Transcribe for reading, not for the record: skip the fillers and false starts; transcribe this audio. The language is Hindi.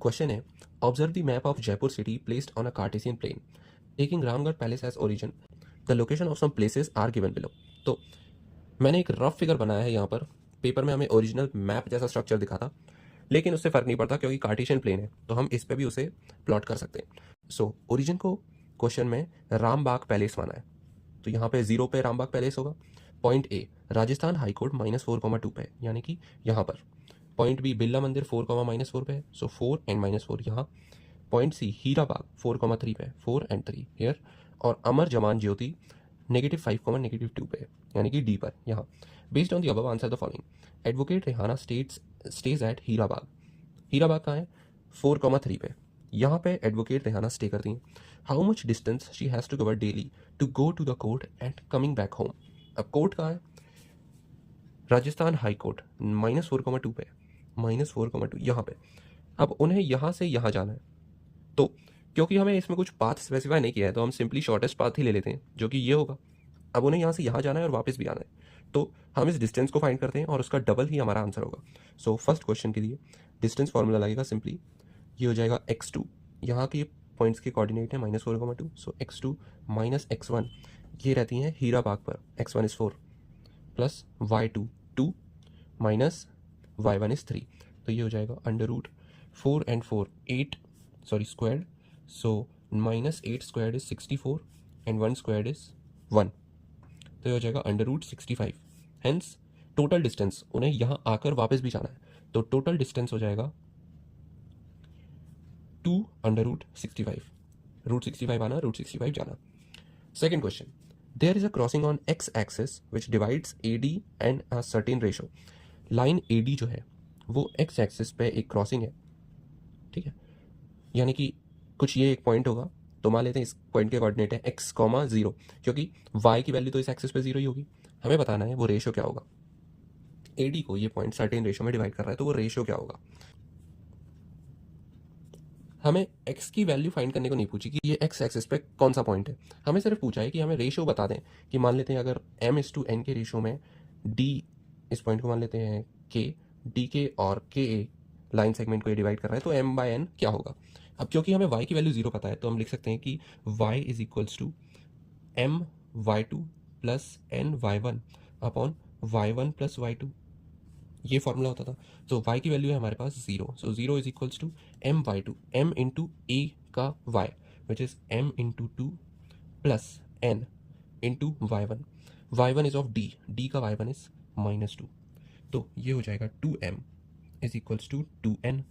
क्वेश्चन है, observe the map of Jaipur city placed on a Cartesian plane taking Ramgarh palace as origin, the location of some places are given below. तो मैंने एक रफ फिगर बनाया है यहाँ पर। पेपर में हमें ओरिजिनल मैप जैसा स्ट्रक्चर दिखा था, लेकिन उससे फ़र्क नहीं पड़ता क्योंकि कार्टेशियन प्लेन है, तो हम इस पे भी उसे प्लॉट कर सकते हैं। सो ओरिजिन को क्वेश्चन में रामबाग पैलेस माना है, तो यहाँ पे 0 पे रामबाग पैलेस होगा। पॉइंट ए राजस्थान हाईकोर्ट -4,2 पे, यानी कि यहाँ पर। पॉइंट बी बिरला मंदिर 4, -4 पे है, सो 4 एंड -4 यहाँ। पॉइंट सी हीरा बाग 4,3 पे, 4 एंड 3 हेयर। और अमर जवान ज्योति -5, -2 पे, यानी कि डी पर यहाँ। Based on the above answer the following. Advocate Rehana stage at Hira Bagh. Hira Bagh कहाँ है? 4,3 पे। यहाँ पे एडवोकेट रेहाना स्टे करती हैं। How much distance she has to cover daily to go to the court and coming back home. अब कोर्ट कहाँ है? राजस्थान हाई कोर्ट -4,2 पे, -4,2 यहाँ पे। अब उन्हें यहाँ से यहाँ जाना है, तो क्योंकि हमें इसमें कुछ पाथ स्पेसिफाई नहीं किया है, तो हम सिंपली शॉर्टेस्ट पाथ ही ले लेते हैं, जो कि ये होगा। अब उन्हें यहाँ से यहाँ जाना है और वापस भी आना है, तो हम इस डिस्टेंस को फाइंड करते हैं और उसका डबल ही हमारा आंसर होगा। सो फर्स्ट क्वेश्चन के लिए डिस्टेंस फॉर्मूला लगेगा सिंपली, ये हो जाएगा x2। यहाँ के पॉइंट्स के कोऑर्डिनेट है -4,2, सो x2 -x1 ये रहती हैं हीरा बाग पर। x1 is 4 plus y2 2 minus y1 is 3, तो ये हो जाएगा √4 and 4 8 squared, so -8 squared is 64 and 1 squared is 1, तो ये हो जाएगा √65। हेंस टोटल डिस्टेंस, उन्हें यहाँ आकर वापस भी जाना है, तो टोटल डिस्टेंस हो जाएगा 2 √65। √65 आना, √65 जाना। Second question, there is a crossing on x axis which divides AD and a certain ratio. Line AD जो है वो x एक्सिस पे एक क्रॉसिंग है, ठीक है, यानी कि कुछ ये एक पॉइंट होगा, तो मान लेते हैं इस पॉइंट के कोऑर्डिनेट है x,0, क्योंकि y की वैल्यू तो इस एक्सिस पे 0 ही होगी। हमें बताना है वो रेशो क्या होगा। AD को ये पॉइंट सर्टेन रेशो में डिवाइड कर रहा है, तो वो रेशो क्या होगा। हमें x की वैल्यू फाइंड करने को नहीं पूछी कि ये x एक्सिस पे कौन सा पॉइंट है, हमें सिर्फ पूछा है कि हमें रेशो बता दें। कि मान लेते हैं अगर m/n के रेशो में d, इस पॉइंट को मान लेते हैं k, dk और ka लाइन सेगमेंट को ये डिवाइड कर रहा है, तो m/n क्या होगा। अब क्योंकि हमें y की वैल्यू 0 पता है, तो हम लिख सकते हैं कि y is equals to my2 plus ny1 upon y1 plus y2, ये फॉर्मूला होता था। तो y की वैल्यू है हमारे पास 0, so 0 is equals to my2, m into a का y which is m into 2 plus n into y1। y1 is of d का y1 इज -2, तो ये हो जाएगा 2m is equals to 2n।